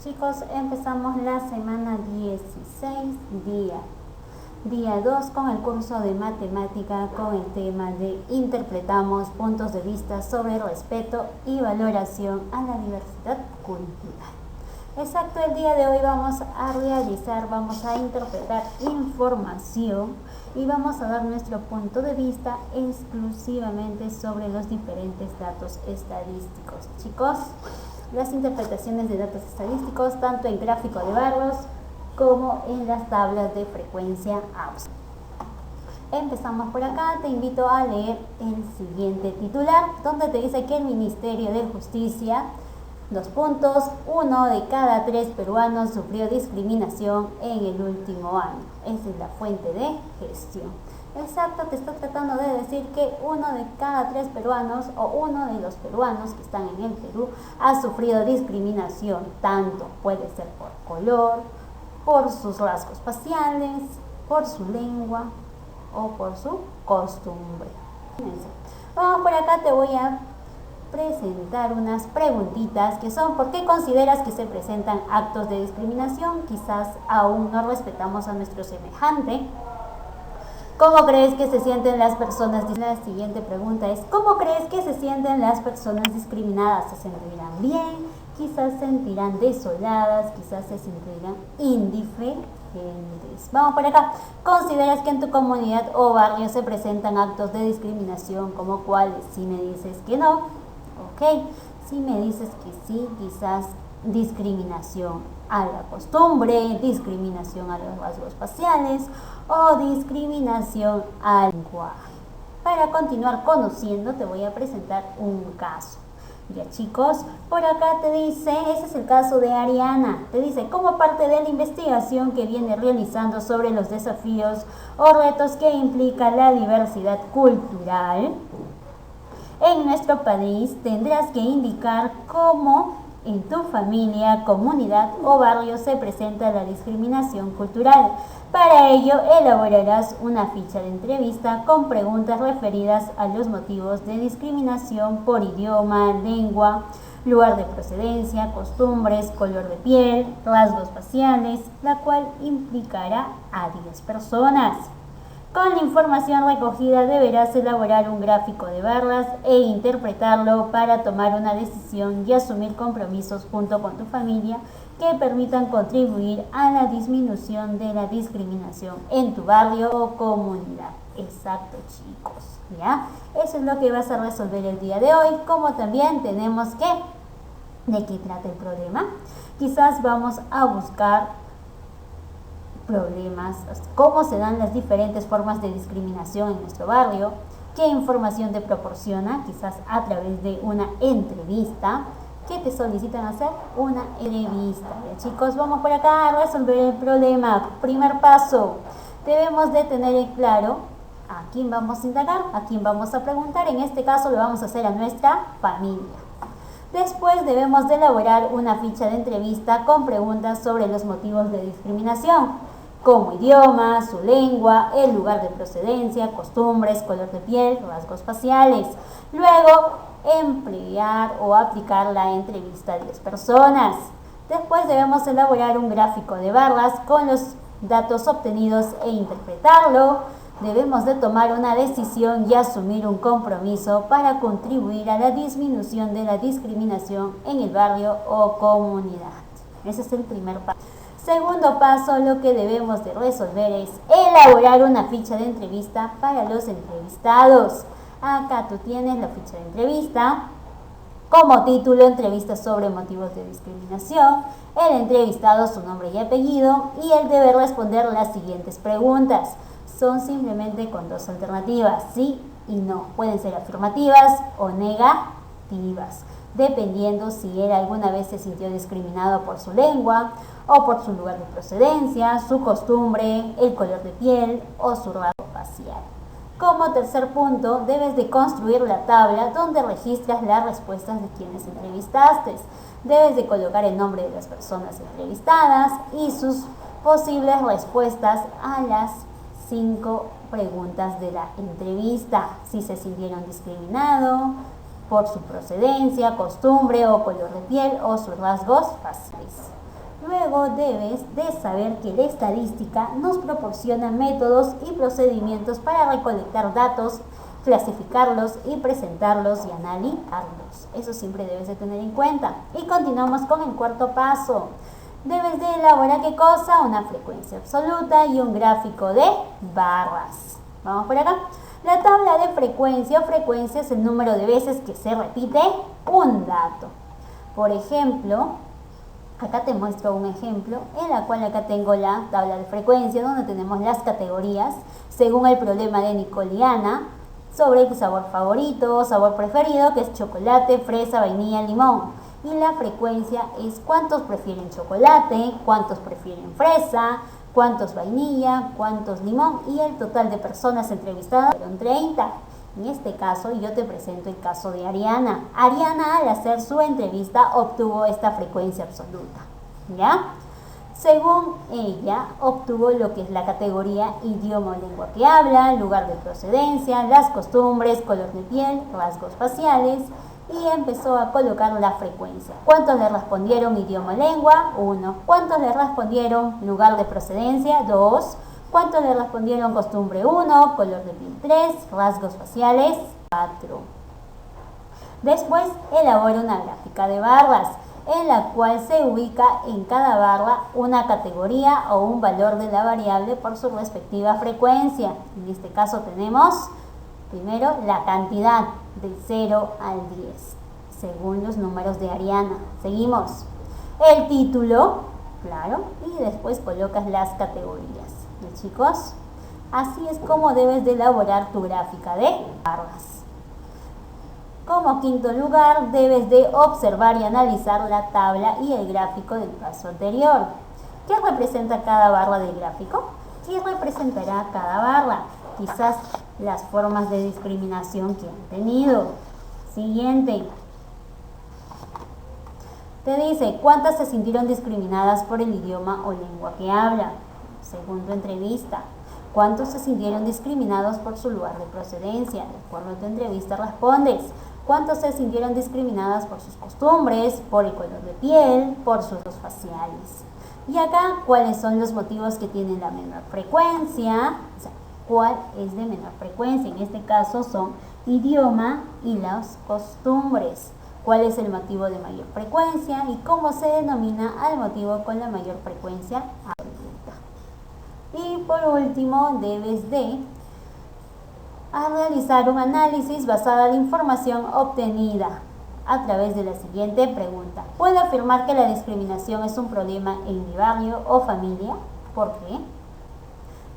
Chicos, empezamos la semana 16, día 2 con el curso de matemática con el tema de interpretamos puntos de vista sobre respeto y valoración a la diversidad cultural. Exacto, el día de hoy vamos a interpretar información y vamos a dar nuestro punto de vista exclusivamente sobre los diferentes datos estadísticos. Chicos, las interpretaciones de datos estadísticos tanto en gráfico de barras como en las tablas de frecuencia AUS. Empezamos por acá, te invito a leer el siguiente titular, donde te dice que el Ministerio de Justicia, 1 de cada 3 peruanos sufrió discriminación en el último año. Esa es la fuente de gestión. Exacto, te está tratando de decir que 1 de cada 3 peruanos o 1 de los peruanos que están en el Perú ha sufrido discriminación, tanto puede ser por color, por sus rasgos faciales, por su lengua o por su costumbre. Vamos por acá, te voy a presentar unas preguntitas que son: ¿por qué consideras que se presentan actos de discriminación? Quizás aún no respetamos a nuestro semejante. ¿Cómo crees que se sienten las personas? La siguiente pregunta es: ¿cómo crees que se sienten las personas discriminadas? ¿Se sentirán bien? Quizás se sentirán desoladas, quizás se sentirán indiferentes. Vamos por acá. ¿Consideras que en tu comunidad o barrio se presentan actos de discriminación? ¿Como cuáles? Si me dices que no, ok. Si me dices que sí, quizás discriminación a la costumbre, discriminación a los rasgos faciales o discriminación al lenguaje. Para continuar conociendo, te voy a presentar un caso. Ya, chicos, por acá te dice, ese es el caso de Ariana. Te dice: como parte de la investigación que viene realizando sobre los desafíos o retos que implica la diversidad cultural en nuestro país, tendrás que indicar cómo en tu familia, comunidad o barrio se presenta la discriminación cultural. Para ello, elaborarás una ficha de entrevista con preguntas referidas a los motivos de discriminación por idioma, lengua, lugar de procedencia, costumbres, color de piel, rasgos faciales, la cual implicará a 10 personas. Con la información recogida deberás elaborar un gráfico de barras e interpretarlo para tomar una decisión y asumir compromisos junto con tu familia que permitan contribuir a la disminución de la discriminación en tu barrio o comunidad. Exacto, chicos, ¿ya? Eso es lo que vas a resolver el día de hoy. Como también tenemos ¿de qué trata el problema? Quizás vamos a buscar problemas, cómo se dan las diferentes formas de discriminación en nuestro barrio, qué información te proporciona, quizás a través de una entrevista. ¿Qué te solicitan hacer? Una entrevista. Ya, chicos, vamos por acá a resolver el problema. Primer paso, debemos de tener en claro a quién vamos a indagar, a quién vamos a preguntar. En este caso lo vamos a hacer a nuestra familia. Después debemos de elaborar una ficha de entrevista con preguntas sobre los motivos de discriminación, como idioma, su lengua, el lugar de procedencia, costumbres, color de piel, rasgos faciales. Luego, emplear o aplicar la entrevista a 10 personas. Después debemos elaborar un gráfico de barras con los datos obtenidos e interpretarlo. Debemos de tomar una decisión y asumir un compromiso para contribuir a la disminución de la discriminación en el barrio o comunidad. Ese es el primer paso. Segundo paso, lo que debemos de resolver es elaborar una ficha de entrevista para los entrevistados. Acá tú tienes la ficha de entrevista. Como título, entrevista sobre motivos de discriminación. El entrevistado, su nombre y apellido, y él debe responder las siguientes preguntas. Son simplemente con 2 alternativas, sí y no. Pueden ser afirmativas o negativas, dependiendo si él alguna vez se sintió discriminado por su lengua o por su lugar de procedencia, su costumbre, el color de piel o su rasgo facial. Como tercer punto, debes de construir la tabla donde registras las respuestas de quienes entrevistaste. Debes de colocar el nombre de las personas entrevistadas y sus posibles respuestas a las 5 preguntas de la entrevista. Si se sintieron discriminados por su procedencia, costumbre o color de piel o sus rasgos faciales. Luego debes de saber que la estadística nos proporciona métodos y procedimientos para recolectar datos, clasificarlos y presentarlos y analizarlos. Eso siempre debes de tener en cuenta. Y continuamos con el cuarto paso. Debes de elaborar ¿qué cosa? Una frecuencia absoluta y un gráfico de barras. Vamos por acá. La tabla de frecuencia o frecuencia es el número de veces que se repite un dato. Por ejemplo, acá te muestro un ejemplo en la cual acá tengo la tabla de frecuencia donde tenemos las categorías según el problema de Nicoliana sobre el sabor favorito, sabor preferido, que es chocolate, fresa, vainilla, limón. Y la frecuencia es cuántos prefieren chocolate, cuántos prefieren fresa, cuántos vainilla, cuántos limón, y el total de personas entrevistadas fueron 30. En este caso yo te presento el caso de Ariana. Ariana, al hacer su entrevista, obtuvo esta frecuencia absoluta, ¿ya? Según ella, obtuvo lo que es la categoría idioma o lengua que habla, lugar de procedencia, las costumbres, color de piel, rasgos faciales, y empezó a colocar la frecuencia. ¿Cuántos le respondieron idioma o lengua? 1. ¿Cuántos le respondieron lugar de procedencia? 2. ¿Cuántos le respondieron costumbre? 1. Color de piel 3. Rasgos faciales 4. Después elabora una gráfica de barras en la cual se ubica en cada barra una categoría o un valor de la variable por su respectiva frecuencia. En este caso tenemos primero la cantidad del 0 al 10 según los números de Ariana. Seguimos. El título, claro, y después colocas las categorías. ¿Bien, chicos? Así es como debes de elaborar tu gráfica de barras. Como quinto lugar, debes de observar y analizar la tabla y el gráfico del paso anterior. ¿Qué representa cada barra del gráfico? ¿Qué representará cada barra? Quizás las formas de discriminación que han tenido. Siguiente. Te dice, ¿cuántas se sintieron discriminadas por el idioma o lengua que habla? Según tu entrevista. ¿Cuántos se sintieron discriminados por su lugar de procedencia? De acuerdo a tu entrevista respondes. ¿Cuántos se sintieron discriminadas por sus costumbres, por el color de piel, por sus rasgos faciales? Y acá, ¿cuáles son los motivos que tienen la menor frecuencia? O sea, ¿cuál es de menor frecuencia? En este caso son idioma y las costumbres. ¿Cuál es el motivo de mayor frecuencia? Y cómo se denomina al motivo con la mayor frecuencia absoluta. Y por último, debes de realizar un análisis basado en la información obtenida a través de la siguiente pregunta. ¿Puedo afirmar que la discriminación es un problema en mi barrio o familia? ¿Por qué?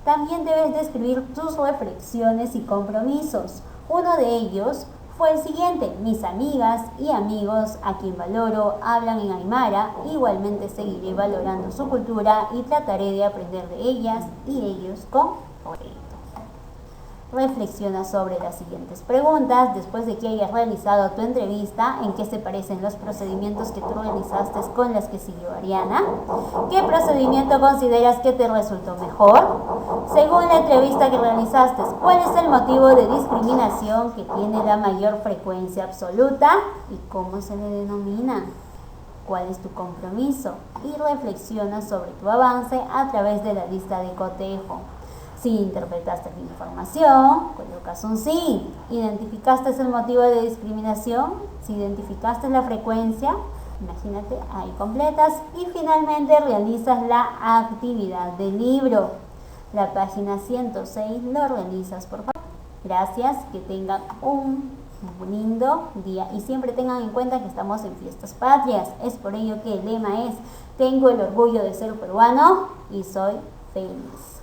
También debes describir tus reflexiones y compromisos. Uno de ellos fue el siguiente: mis amigas y amigos a quien valoro hablan en aymara, igualmente seguiré valorando su cultura y trataré de aprender de ellas y ellos con respeto. Reflexiona sobre las siguientes preguntas después de que hayas realizado tu entrevista. ¿En qué se parecen los procedimientos que tú realizaste con las que siguió Ariana? ¿Qué procedimiento consideras que te resultó mejor? Según la entrevista que realizaste, ¿cuál es el motivo de discriminación que tiene la mayor frecuencia absoluta y cómo se le denomina? ¿Cuál es tu compromiso? Y reflexiona sobre tu avance a través de la lista de cotejo. Si interpretaste la información, colocas un sí. ¿Identificaste el motivo de discriminación? Si identificaste la frecuencia, imagínate, ahí completas. Y finalmente realizas la actividad del libro. La página 106 lo realizas, por favor. Gracias, que tengan un lindo día. Y siempre tengan en cuenta que estamos en fiestas patrias. Es por ello que el lema es: tengo el orgullo de ser peruano y soy feliz.